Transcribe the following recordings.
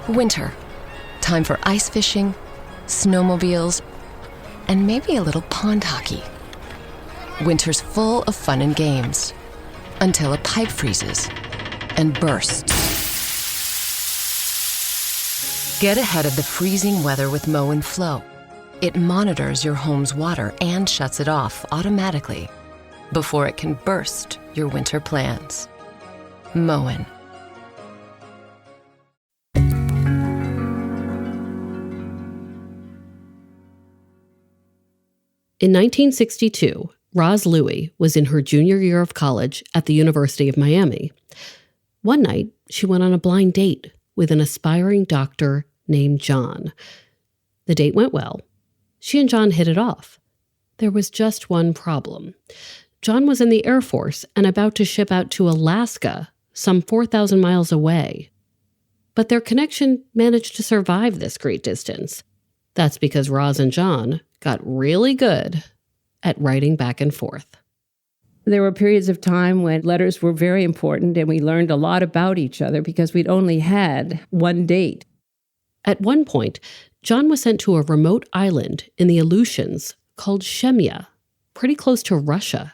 Winter. Time for ice fishing, snowmobiles, and maybe a little pond hockey. Winter's full of fun and games, until a pipe freezes and bursts. Get ahead of the freezing weather with Mow and Flow. It monitors your home's water and shuts it off automatically before it can burst your winter plans. Moen. In 1962, Roz Louie was in her junior year of college at the University of Miami. One night, she went on a blind date with an aspiring doctor named John. The date went well. She and John hit it off. There was just one problem. John was in the Air Force and about to ship out to Alaska, some 4,000 miles away. But their connection managed to survive this great distance. That's because Roz and John got really good at writing back and forth. There were periods of time when letters were very important and we learned a lot about each other because we'd only had one date. At one point, John was sent to a remote island in the Aleutians called Shemya, pretty close to Russia.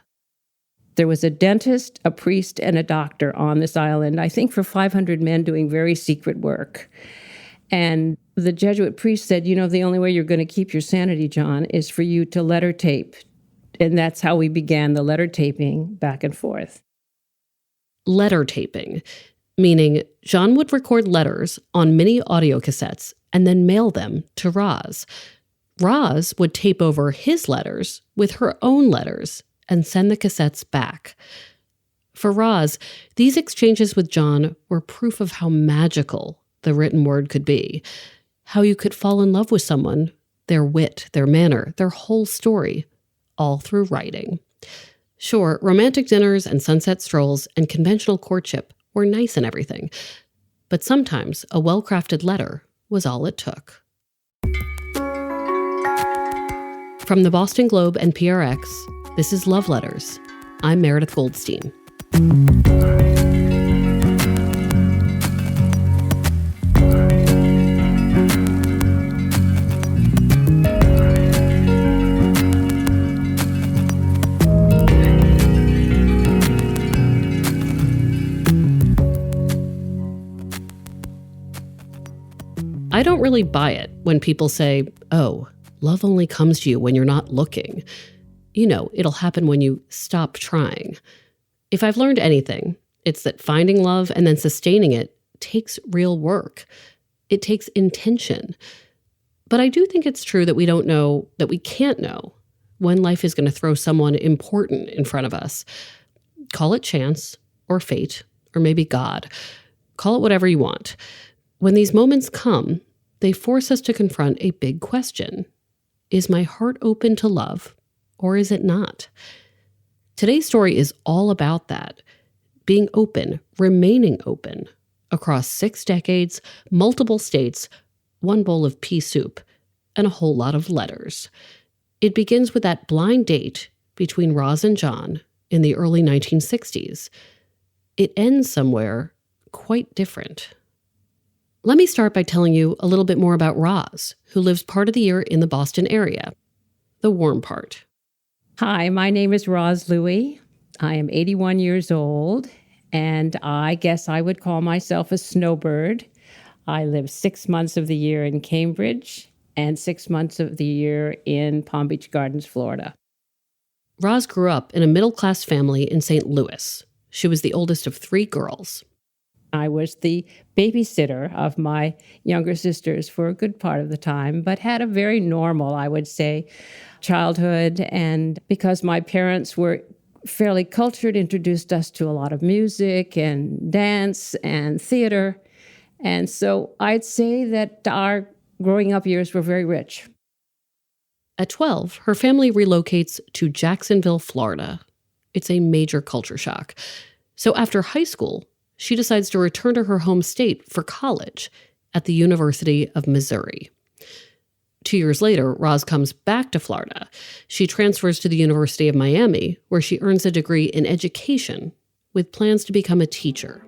There was a dentist, a priest, and a doctor on this island, I think for 500 men doing very secret work. And the Jesuit priest said, the only way you're going to keep your sanity, John, is for you to letter tape. And that's how we began the letter taping back and forth. Letter taping, meaning John would record letters on mini audio cassettes and then mail them to Roz. Roz would tape over his letters with her own letters and send the cassettes back. For Roz, these exchanges with John were proof of how magical the written word could be, how you could fall in love with someone, their wit, their manner, their whole story, all through writing. Sure, romantic dinners and sunset strolls and conventional courtship were nice and everything, but sometimes a well-crafted letter was all it took. From the Boston Globe and PRX, this is Love Letters. I'm Meredith Goldstein. I don't really buy it when people say, oh, love only comes to you when you're not looking. It'll happen when you stop trying. If I've learned anything, it's that finding love and then sustaining it takes real work. It takes intention. But I do think it's true that we don't know, that we can't know, when life is going to throw someone important in front of us. Call it chance, or fate, or maybe God. Call it whatever you want. When these moments come, they force us to confront a big question. Is my heart open to love, or is it not? Today's story is all about that. Being open, remaining open, across 6 decades, multiple states, one bowl of pea soup, and a whole lot of letters. It begins with that blind date between Roz and John in the early 1960s. It ends somewhere quite different. Let me start by telling you a little bit more about Roz, who lives part of the year in the Boston area, the warm part. Hi, my name is Roz Louie. I am 81 years old, and I guess I would call myself a snowbird. I live 6 months of the year in Cambridge and 6 months of the year in Palm Beach Gardens, Florida. Roz grew up in a middle-class family in St. Louis. She was the oldest of 3 girls. I was the babysitter of my younger sisters for a good part of the time, but had a very normal, I would say, childhood. And because my parents were fairly cultured, introduced us to a lot of music and dance and theater. And so I'd say that our growing up years were very rich. At 12, her family relocates to Jacksonville, Florida. It's a major culture shock. So after high school, she decides to return to her home state for college at the University of Missouri. 2 years later, Roz comes back to Florida. She transfers to the University of Miami, where she earns a degree in education with plans to become a teacher.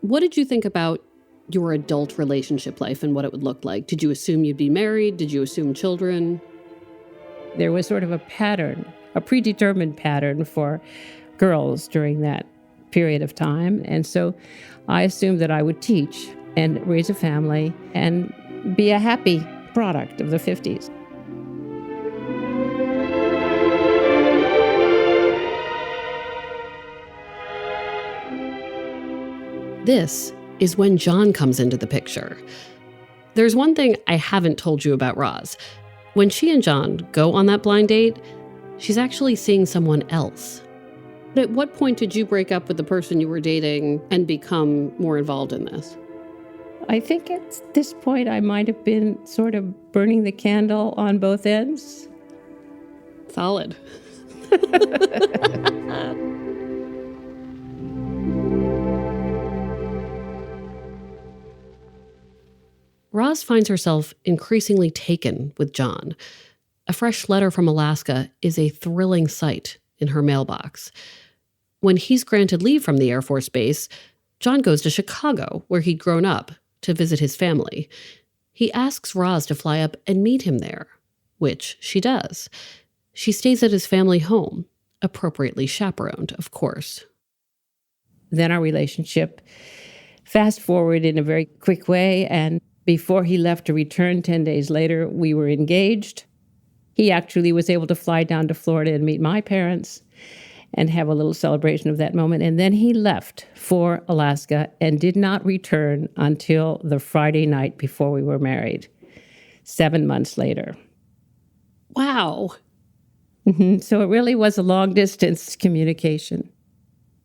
What did you think about your adult relationship life and what it would look like? Did you assume you'd be married? Did you assume children? There was sort of a pattern, a predetermined pattern for girls during that period of time. And so I assumed that I would teach and raise a family and be a happy product of the 50s. This is when John comes into the picture. There's one thing I haven't told you about Roz. When she and John go on that blind date, she's actually seeing someone else. At what point did you break up with the person you were dating and become more involved in this? I think at this point I might have been sort of burning the candle on both ends. Solid. Roz finds herself increasingly taken with John. A fresh letter from Alaska is a thrilling sight in her mailbox. When he's granted leave from the Air Force Base, John goes to Chicago, where he'd grown up, to visit his family. He asks Roz to fly up and meet him there, which she does. She stays at his family home, appropriately chaperoned, of course. Then our relationship fast forward in a very quick way, and before he left to return 10 days later, we were engaged. He actually was able to fly down to Florida and meet my parents and have a little celebration of that moment. And then he left for Alaska and did not return until the Friday night before we were married, 7 months later. Wow. So it really was a long-distance communication.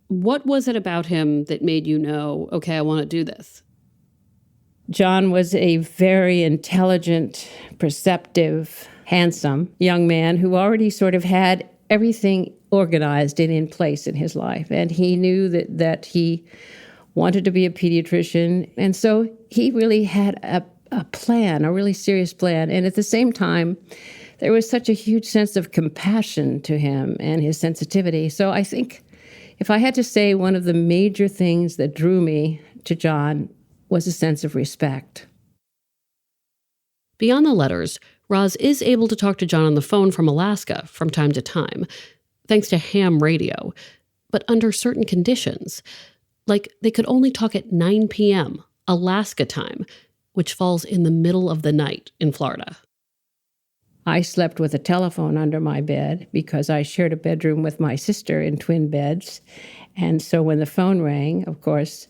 What was it about him that made you know, okay, I want to do this? John was a very intelligent, perceptive, handsome young man who already sort of had everything organized and in place in his life. And he knew that he wanted to be a pediatrician. And so he really had a plan, a really serious plan. And at the same time, there was such a huge sense of compassion to him and his sensitivity. So I think if I had to say one of the major things that drew me to John was a sense of respect. Beyond the letters, Roz is able to talk to John on the phone from Alaska from time to time, thanks to ham radio, but under certain conditions. Like they could only talk at 9 p.m. Alaska time, which falls in the middle of the night in Florida. I slept with a telephone under my bed because I shared a bedroom with my sister in twin beds. And so when the phone rang, of course,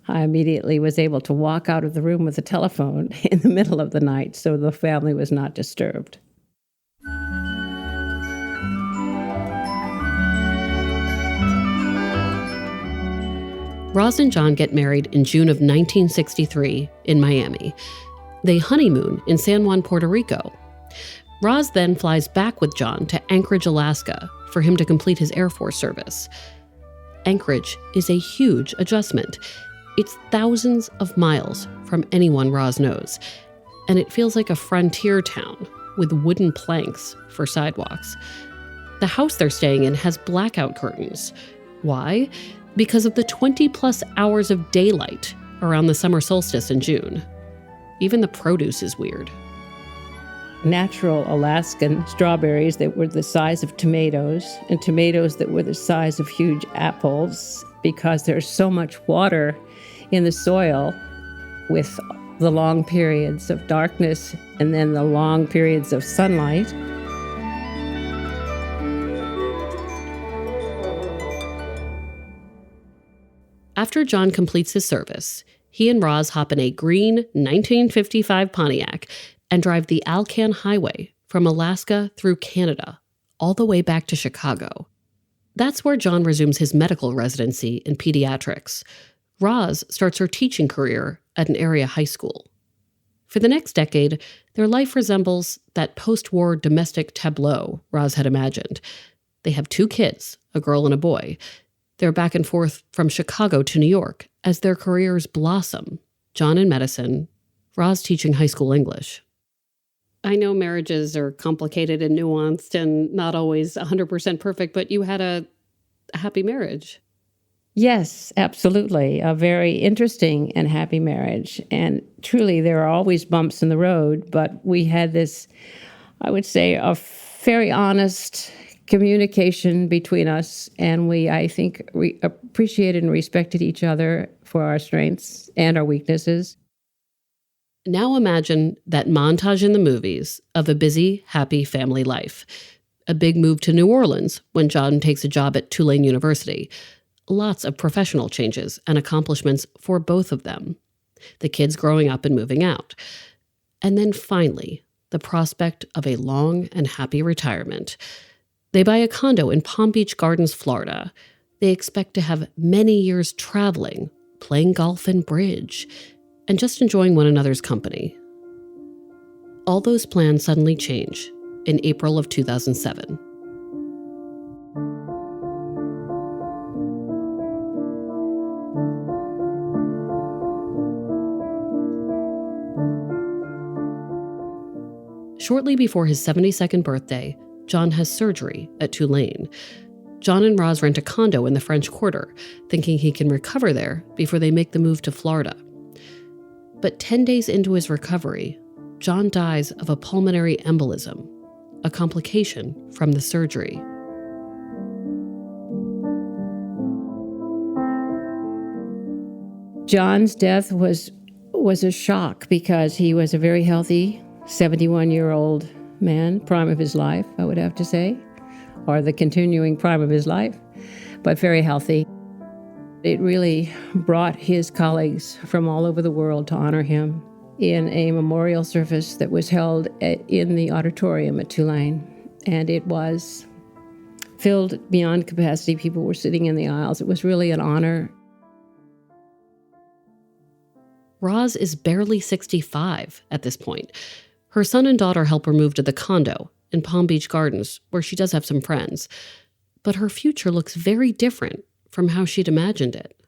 I immediately was able to walk out of the room with the telephone in the middle of the night so the family was not disturbed. Roz and John get married in June of 1963 in Miami. They honeymoon in San Juan, Puerto Rico. Roz then flies back with John to Anchorage, Alaska, for him to complete his Air Force service. Anchorage is a huge adjustment. It's thousands of miles from anyone Roz knows, and it feels like a frontier town with wooden planks for sidewalks. The house they're staying in has blackout curtains. Why? Because of the 20-plus hours of daylight around the summer solstice in June. Even the produce is weird. Natural Alaskan strawberries that were the size of tomatoes, and tomatoes that were the size of huge apples, because there's so much water in the soil with the long periods of darkness and then the long periods of sunlight. After John completes his service, he and Roz hop in a green 1955 Pontiac and drive the Alcan Highway from Alaska through Canada, all the way back to Chicago. That's where John resumes his medical residency in pediatrics. Roz starts her teaching career at an area high school. For the next decade, their life resembles that post-war domestic tableau Roz had imagined. They have 2 kids, a girl and a boy. They're back and forth from Chicago to New York as their careers blossom. John in medicine, Roz teaching high school English. I know marriages are complicated and nuanced and not always 100% perfect, but you had a happy marriage. Yes, absolutely. A very interesting and happy marriage. And truly, there are always bumps in the road, but we had this, I would say, a very honest communication between us. And we, I think, appreciated and respected each other for our strengths and our weaknesses. Now imagine that montage in the movies of a busy, happy family life. A big move to New Orleans when John takes a job at Tulane University. Lots of professional changes and accomplishments for both of them. The kids growing up and moving out. And then finally, the prospect of a long and happy retirement. They buy a condo in Palm Beach Gardens, Florida. They expect to have many years traveling, playing golf and bridge, and just enjoying one another's company. All those plans suddenly change in April of 2007. Shortly before his 72nd birthday, John has surgery at Tulane. John and Roz rent a condo in the French Quarter, thinking he can recover there before they make the move to Florida. But 10 days into his recovery, John dies of a pulmonary embolism, a complication from the surgery. John's death was a shock because he was a very healthy 71-year-old man, prime of his life, I would have to say, or the continuing prime of his life, but very healthy. It really brought his colleagues from all over the world to honor him in a memorial service that was held in the auditorium at Tulane. And it was filled beyond capacity. People were sitting in the aisles. It was really an honor. Roz is barely 65 at this point. Her son and daughter help her move to the condo in Palm Beach Gardens, where she does have some friends. But her future looks very different from how she'd imagined it.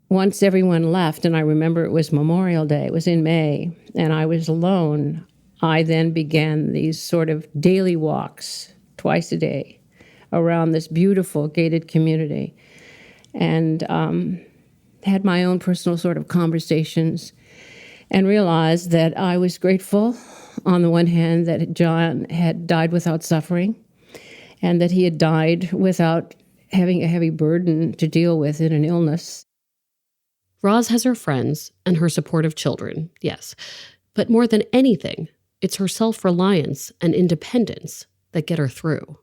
Once everyone left, and I remember it was Memorial Day, it was in May, and I was alone, I then began these sort of daily walks, twice a day, around this beautiful gated community, and had my own personal sort of conversations, and realized that I was grateful, on the one hand, that John had died without suffering, and that he had died without having a heavy burden to deal with in an illness. Roz has her friends and her supportive children, yes. But more than anything, it's her self-reliance and independence that get her through.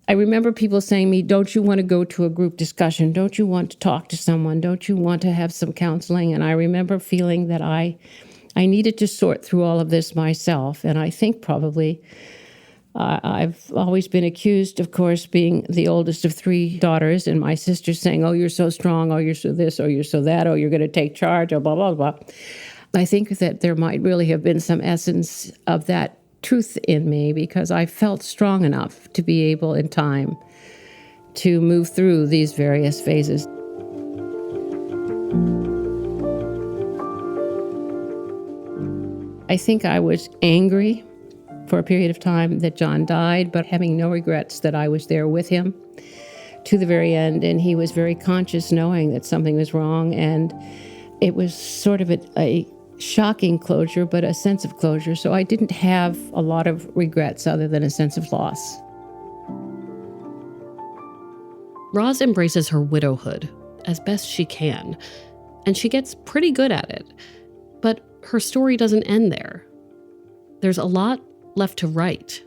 I remember people saying to me, don't you want to go to a group discussion? Don't you want to talk to someone? Don't you want to have some counseling? And I remember feeling that I needed to sort through all of this myself. And I think probably I've always been accused, of course, being the oldest of three daughters, and my sisters saying, oh, you're so strong, oh, you're so this, oh, you're so that, oh, you're going to take charge, oh, blah, blah, blah. I think that there might really have been some essence of that truth in me, because I felt strong enough to be able in time to move through these various phases. I think I was angry for a period of time that John died, but having no regrets that I was there with him to the very end. And he was very conscious, knowing that something was wrong. And it was sort of a shocking closure, but a sense of closure. So I didn't have a lot of regrets other than a sense of loss. Roz embraces her widowhood as best she can, and she gets pretty good at it. But her story doesn't end there. There's a lot left to write.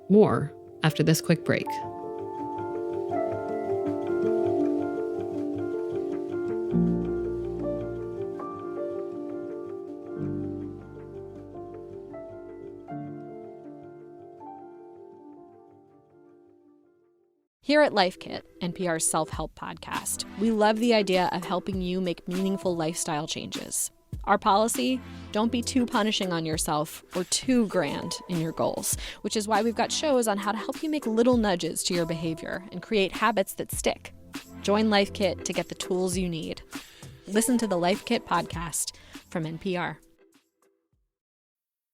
More after this quick break. Here at Life Kit, NPR's self-help podcast, we love the idea of helping you make meaningful lifestyle changes. Our policy, don't be too punishing on yourself or too grand in your goals, which is why we've got shows on how to help you make little nudges to your behavior and create habits that stick. Join Life Kit to get the tools you need. Listen to the Life Kit podcast from NPR.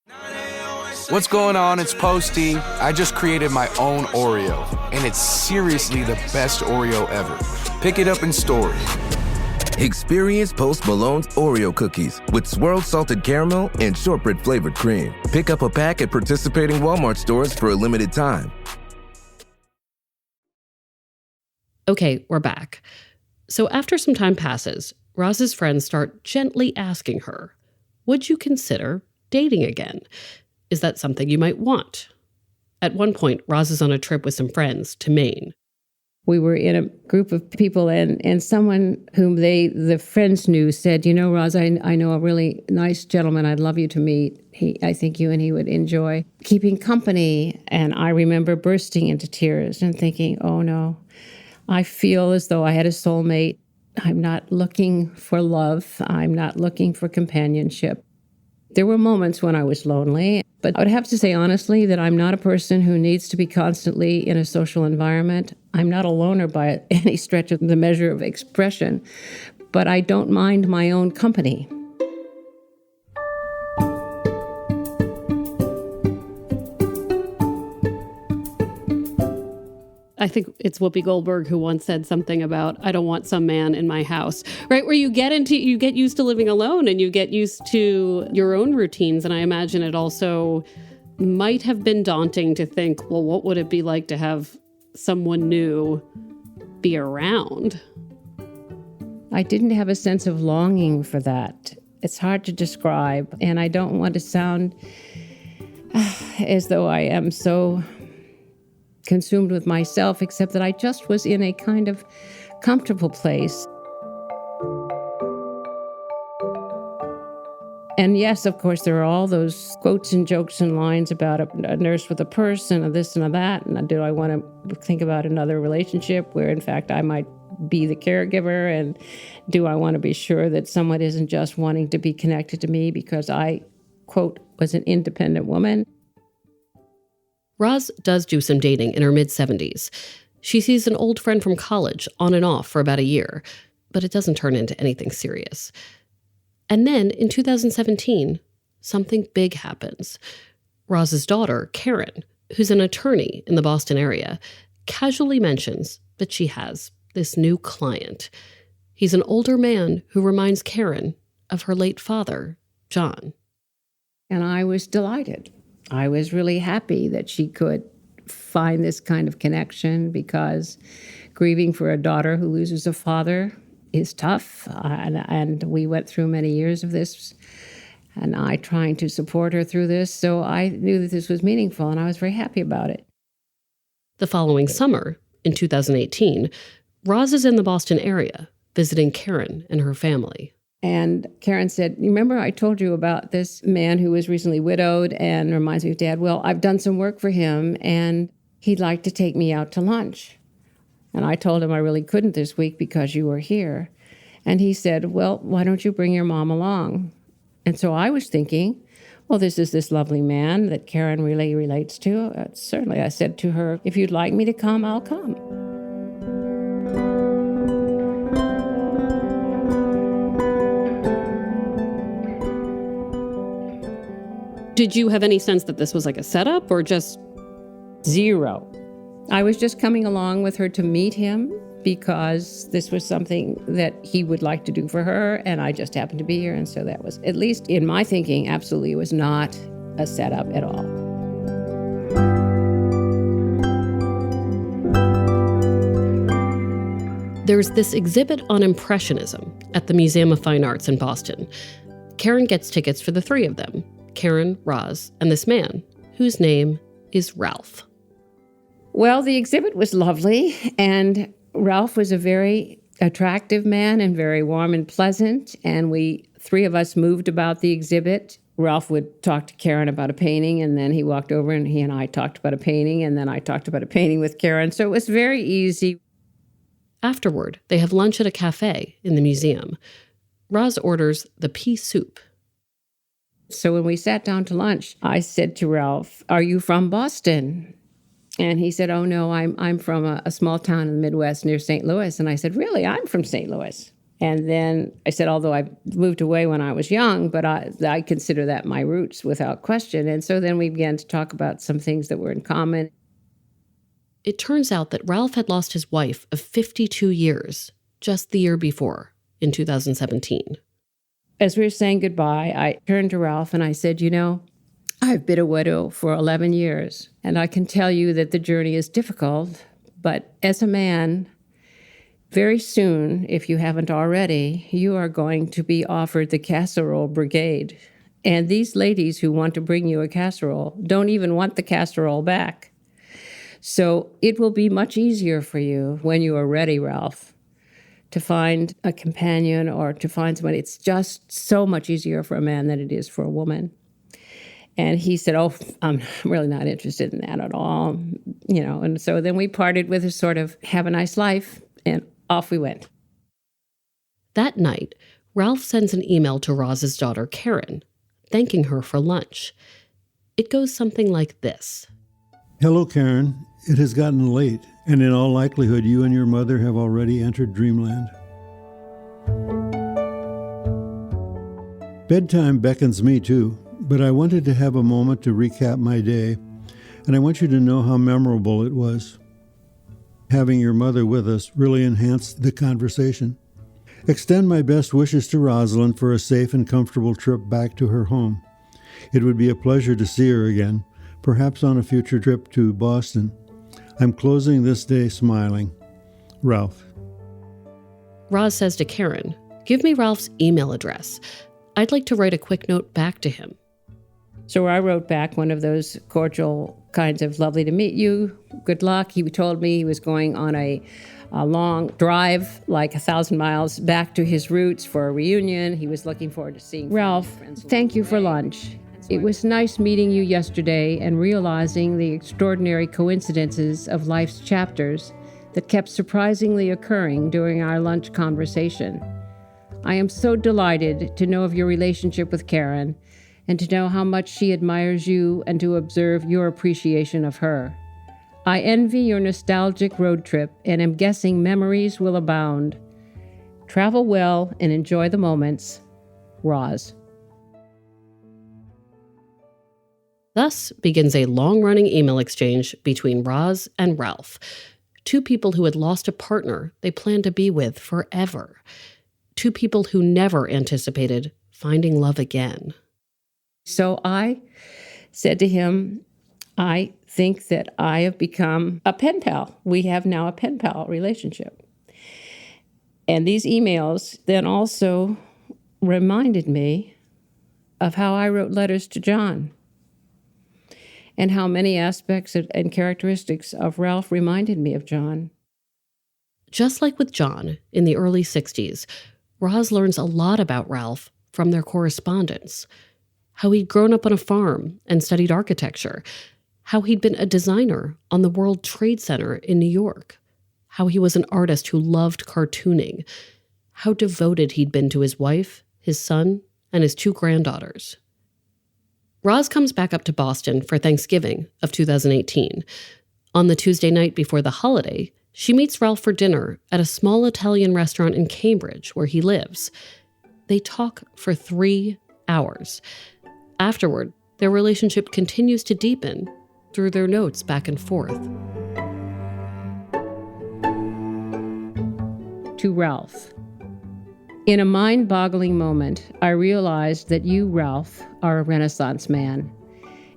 Now they always What's going on? It's Posty. I just created my own Oreo, and it's seriously the best Oreo ever. Pick it up in stores. Experience Post Malone's Oreo cookies with swirled salted caramel and shortbread flavored cream. Pick up a pack at participating Walmart stores for a limited time. Okay, we're back. So after some time passes, Roz's friends start gently asking her, would you consider dating again? Is that something you might want? At one point, Roz is on a trip with some friends to Maine. We were in a group of people, and someone whom the friends knew said, you know, Roz, I know a really nice gentleman I'd love you to meet. I think you and he would enjoy keeping company. And I remember bursting into tears and thinking, oh no, I feel as though I had a soulmate. I'm not looking for love. I'm not looking for companionship. There were moments when I was lonely, but I would have to say honestly that I'm not a person who needs to be constantly in a social environment. I'm not a loner by any stretch of the measure of expression, but I don't mind my own company. I think it's Whoopi Goldberg who once said something about, I don't want some man in my house, right? Where you get used to living alone and you get used to your own routines. And I imagine it also might have been daunting to think, well, what would it be like to have someone new be around? I didn't have a sense of longing for that. It's hard to describe. And I don't want to sound as though I am so consumed with myself, except that I just was in a kind of comfortable place. And yes, of course, there are all those quotes and jokes and lines about a nurse with a purse and a this and a that. And do I want to think about another relationship where, in fact, I might be the caregiver? And do I want to be sure that someone isn't just wanting to be connected to me because I, quote, was an independent woman? Roz does do some dating in her mid-70s. She sees an old friend from college on and off for about a year, but it doesn't turn into anything serious. And then in 2017, something big happens. Roz's daughter, Karen, who's an attorney in the Boston area, casually mentions that she has this new client. He's an older man who reminds Karen of her late father, John. And I was delighted. I was really happy that she could find this kind of connection, because grieving for a daughter who loses a father is tough. And we went through many years of this, and I trying to support her through this. So I knew that this was meaningful, and I was very happy about it. The following summer, in 2018, Roz is in the Boston area visiting Karen and her family. And Karen said, remember I told you about this man who was recently widowed and reminds me of Dad? Well, I've done some work for him, and he'd like to take me out to lunch. And I told him I really couldn't this week because you were here. And he said, well, why don't you bring your mom along? And so I was thinking, well, this is this lovely man that Karen really relates to. Certainly, I said to her, if you'd like me to come, I'll come. Did you have any sense that this was like a setup or just... Zero. I was just coming along with her to meet him because this was something that he would like to do for her, and I just happened to be here, and so that was, at least in my thinking, absolutely was not a setup at all. There's this exhibit on Impressionism at the Museum of Fine Arts in Boston. Karen gets tickets for the three of them, Karen, Roz, and this man, whose name is Ralph. Well, the exhibit was lovely, and Ralph was a very attractive man and very warm and pleasant, and three of us moved about the exhibit. Ralph would talk to Karen about a painting, and then he walked over and he and I talked about a painting, and then I talked about a painting with Karen, so it was very easy. Afterward, they have lunch at a cafe in the museum. Roz orders the pea soup. So when we sat down to lunch, I said to Ralph, are you from Boston? And he said, oh, no, I'm from a small town in the Midwest near St. Louis. And I said, really? I'm from St. Louis. And then I said, although I moved away when I was young, but I consider that my roots without question. And so then we began to talk about some things that were in common. It turns out that Ralph had lost his wife of 52 years just the year before, in 2017. As we were saying goodbye, I turned to Ralph and I said, I've been a widow for 11 years, and I can tell you that the journey is difficult, but as a man, very soon, if you haven't already, you are going to be offered the casserole brigade. And these ladies who want to bring you a casserole don't even want the casserole back. So it will be much easier for you when you are ready, Ralph, to find a companion or to find somebody. It's just so much easier for a man than it is for a woman. And he said, I'm really not interested in that at all. And so then we parted with a sort of have a nice life, and off we went. That night, Ralph sends an email to Roz's daughter, Karen, thanking her for lunch. It goes something like this. Hello, Karen. It has gotten late, and in all likelihood, you and your mother have already entered dreamland. Bedtime beckons me too, but I wanted to have a moment to recap my day, and I want you to know how memorable it was. Having your mother with us really enhanced the conversation. Extend my best wishes to Rosalind for a safe and comfortable trip back to her home. It would be a pleasure to see her again, perhaps on a future trip to Boston. I'm closing this day smiling. Ralph. Roz says to Karen, give me Ralph's email address. I'd like to write a quick note back to him. So I wrote back one of those cordial kinds of lovely to meet you, good luck. He told me he was going on a long drive, like 1,000 miles back to his roots for a reunion. He was looking forward to seeing Ralph, thank you for lunch. It was nice meeting you yesterday and realizing the extraordinary coincidences of life's chapters that kept surprisingly occurring during our lunch conversation. I am so delighted to know of your relationship with Karen and to know how much she admires you and to observe your appreciation of her. I envy your nostalgic road trip and am guessing memories will abound. Travel well and enjoy the moments. Roz. Thus begins a long-running email exchange between Roz and Ralph, two people who had lost a partner they planned to be with forever, two people who never anticipated finding love again. So I said to him, I think that I have become a pen pal. We have now a pen pal relationship. And these emails then also reminded me of how I wrote letters to John and how many aspects and characteristics of Ralph reminded me of John. Just like with John in the early 60s, Roz learns a lot about Ralph from their correspondence. How he'd grown up on a farm and studied architecture, how he'd been a designer on the World Trade Center in New York, how he was an artist who loved cartooning, how devoted he'd been to his wife, his son, and his two granddaughters. Roz comes back up to Boston for Thanksgiving of 2018. On the Tuesday night before the holiday, she meets Ralph for dinner at a small Italian restaurant in Cambridge where he lives. They talk for 3 hours. Afterward, their relationship continues to deepen through their notes back and forth. To Ralph. In a mind-boggling moment, I realized that you, Ralph, are a Renaissance man.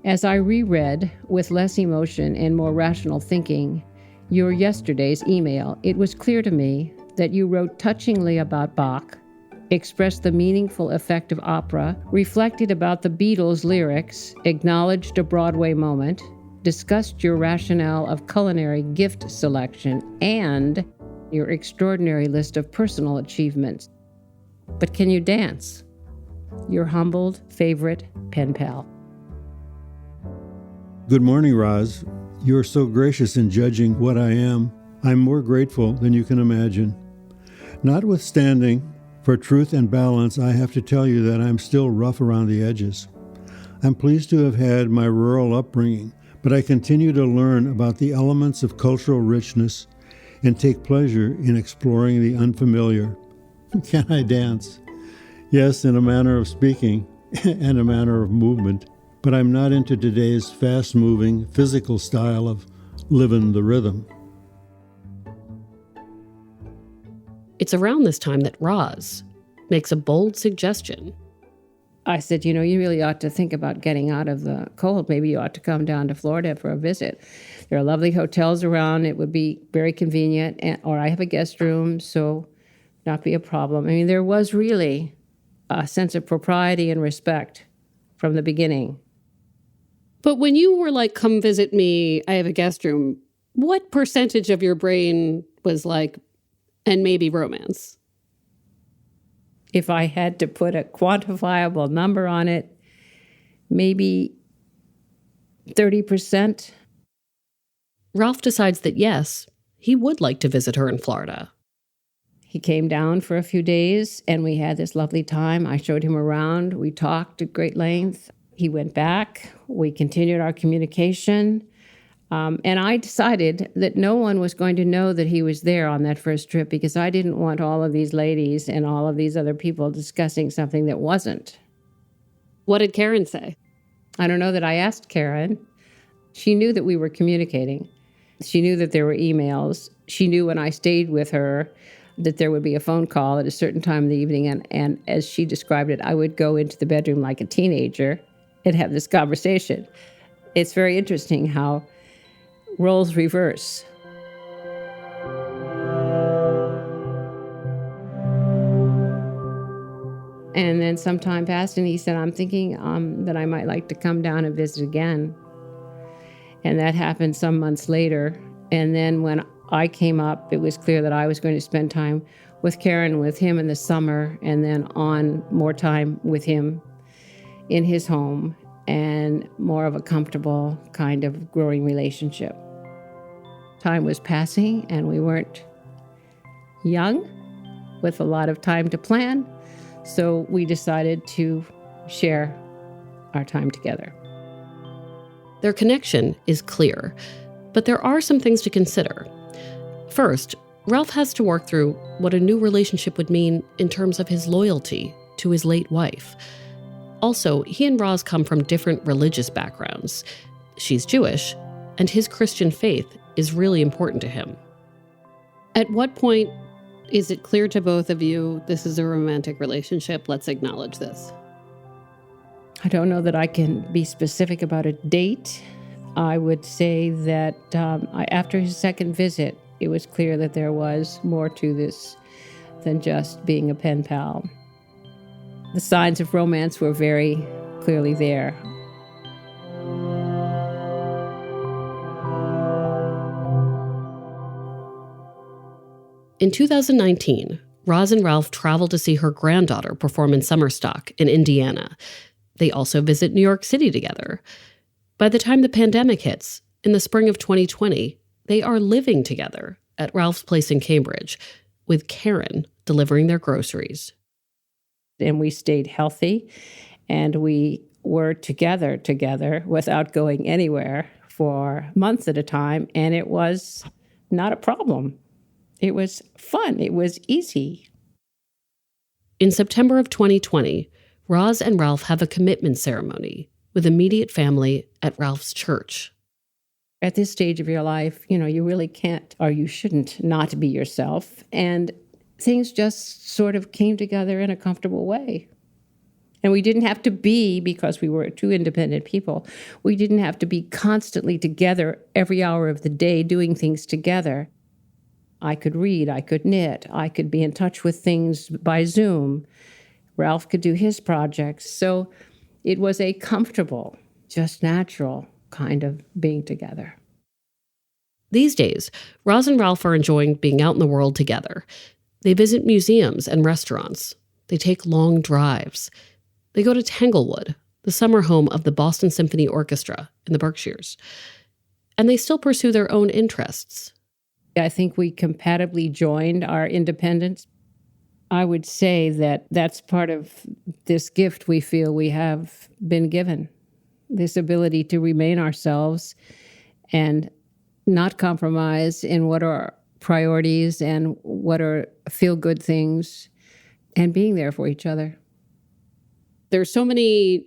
As I reread, with less emotion and more rational thinking, your yesterday's email, it was clear to me that you wrote touchingly about Bach, expressed the meaningful effect of opera, reflected about the Beatles' lyrics, acknowledged a Broadway moment, discussed your rationale of culinary gift selection, and your extraordinary list of personal achievements. But can you dance? Your humbled favorite pen pal. Good morning, Roz. You are so gracious in judging what I am. I'm more grateful than you can imagine. Notwithstanding, for truth and balance, I have to tell you that I'm still rough around the edges. I'm pleased to have had my rural upbringing, but I continue to learn about the elements of cultural richness and take pleasure in exploring the unfamiliar. Can I dance? Yes, in a manner of speaking and a manner of movement, but I'm not into today's fast-moving, physical style of living the rhythm. It's around this time that Roz makes a bold suggestion. I said, you really ought to think about getting out of the cold. Maybe you ought to come down to Florida for a visit. There are lovely hotels around. It would be very convenient. Or I have a guest room, so not be a problem. I mean, there was really a sense of propriety and respect from the beginning. But when you were like, come visit me, I have a guest room, what percentage of your brain was like, and maybe romance? If I had to put a quantifiable number on it, maybe 30%. Ralph decides that yes, he would like to visit her in Florida. He came down for a few days and we had this lovely time. I showed him around. We talked at great length. He went back. We continued our communication. And I decided that no one was going to know that he was there on that first trip because I didn't want all of these ladies and all of these other people discussing something that wasn't. What did Karen say? I don't know that I asked Karen. She knew that we were communicating. She knew that there were emails. She knew when I stayed with her that there would be a phone call at a certain time in the evening. And as she described it, I would go into the bedroom like a teenager and have this conversation. It's very interesting how roles reverse. And then some time passed and he said, I'm thinking that I might like to come down and visit again. And that happened some months later. And then when I came up, it was clear that I was going to spend time with Karen, with him in the summer, and then on more time with him in his home and more of a comfortable kind of growing relationship. Time was passing and we weren't young with a lot of time to plan. So we decided to share our time together. Their connection is clear, but there are some things to consider. First, Ralph has to work through what a new relationship would mean in terms of his loyalty to his late wife. Also, he and Roz come from different religious backgrounds. She's Jewish, and his Christian faith is really important to him. At what point is it clear to both of you this is a romantic relationship? Let's acknowledge this. I don't know that I can be specific about a date. I would say that after his second visit, it was clear that there was more to this than just being a pen pal. The signs of romance were very clearly there. In 2019, Roz and Ralph travel to see her granddaughter perform in summer stock in Indiana. They also visit New York City together. By the time the pandemic hits, in the spring of 2020, they are living together at Ralph's place in Cambridge, with Karen delivering their groceries. And we stayed healthy, and we were together without going anywhere for months at a time, and it was not a problem. It was fun. It was easy. In September of 2020, Roz and Ralph have a commitment ceremony with immediate family at Ralph's church. At this stage of your life, you really can't, or you shouldn't, not be yourself. And things just sort of came together in a comfortable way. And we didn't have to be, because we were two independent people, we didn't have to be constantly together every hour of the day doing things together. I could read, I could knit, I could be in touch with things by Zoom. Ralph could do his projects. So it was a comfortable, just natural kind of being together. These days, Roz and Ralph are enjoying being out in the world together. They visit museums and restaurants. They take long drives. They go to Tanglewood, the summer home of the Boston Symphony Orchestra in the Berkshires. And they still pursue their own interests. I think we compatibly joined our independence. I would say that that's part of this gift we feel we have been given, this ability to remain ourselves and not compromise in what are priorities and what are feel-good things, and being there for each other. There's so many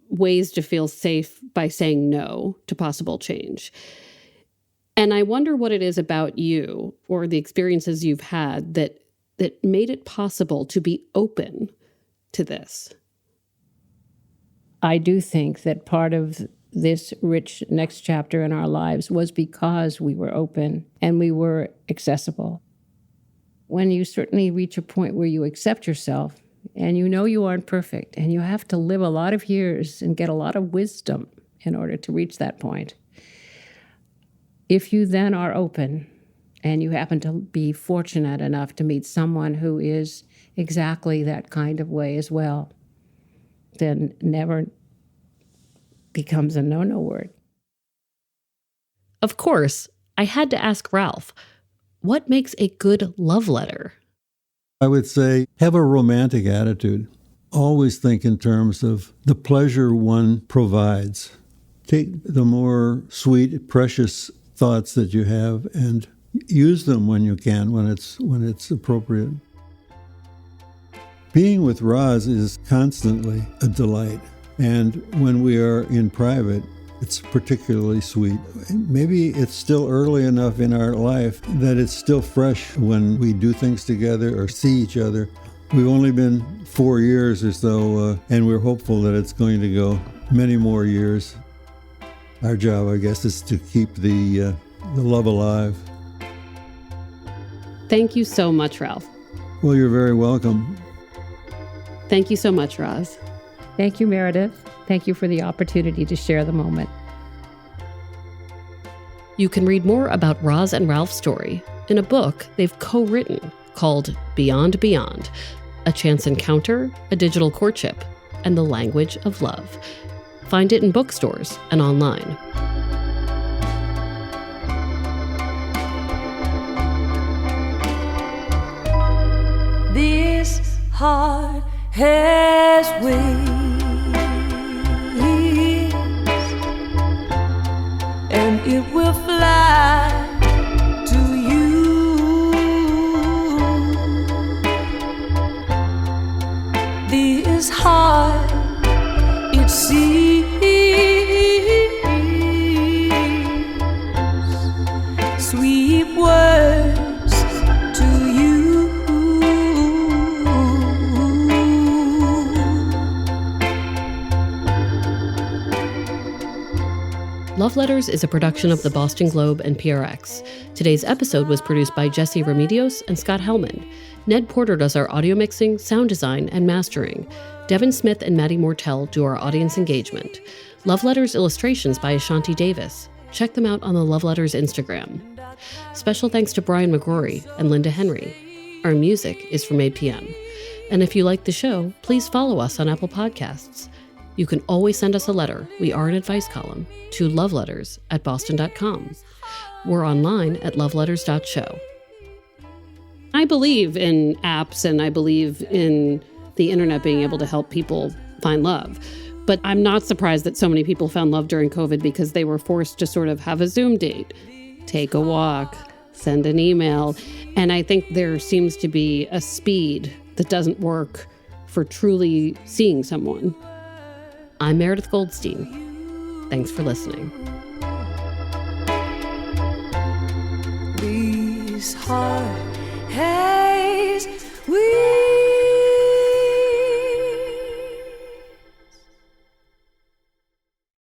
ways to feel safe by saying no to possible change. And I wonder what it is about you or the experiences you've had that made it possible to be open to this. I do think that part of this rich next chapter in our lives was because we were open and we were accessible. When you certainly reach a point where you accept yourself and you know you aren't perfect and you have to live a lot of years and get a lot of wisdom in order to reach that point. If you then are open and you happen to be fortunate enough to meet someone who is exactly that kind of way as well, then never becomes a no-no word. Of course, I had to ask Ralph, what makes a good love letter? I would say have a romantic attitude. Always think in terms of the pleasure one provides. Take the more sweet, precious thoughts that you have and use them when you can, when it's appropriate. Being with Roz is constantly a delight. And when we are in private, it's particularly sweet. Maybe it's still early enough in our life that it's still fresh when we do things together or see each other. We've only been 4 years or so, and we're hopeful that it's going to go many more years. Our job, I guess, is to keep the love alive. Thank you so much, Ralph. Well, you're very welcome. Thank you so much, Roz. Thank you, Meredith. Thank you for the opportunity to share the moment. You can read more about Roz and Ralph's story in a book they've co-written called Beyond Beyond, A Chance Encounter, A Digital Courtship, and the Language of Love. Find it in bookstores and online. This heart has wings, and it will fly to you. This heart, it sees sweet words to you. Love Letters is a production of the Boston Globe and PRX. Today's episode was produced by Jesse Remedios and Scott Hellman. Ned Porter does our audio mixing, sound design, and mastering. Devin Smith and Maddie Mortel do our audience engagement. Love Letters illustrations by Ashanti Davis. Check them out on the Love Letters Instagram. Special thanks to Brian McGrory and Linda Henry. Our music is from APM. And if you like the show, please follow us on Apple Podcasts. You can always send us a letter. We are an advice column to loveletters@boston.com. We're online at loveletters.show. I believe in apps and I believe in the internet being able to help people find love. But I'm not surprised that so many people found love during COVID because they were forced to sort of have a Zoom date, take a walk, send an email. And I think there seems to be a speed that doesn't work for truly seeing someone. I'm Meredith Goldstein. Thanks for listening. This heart has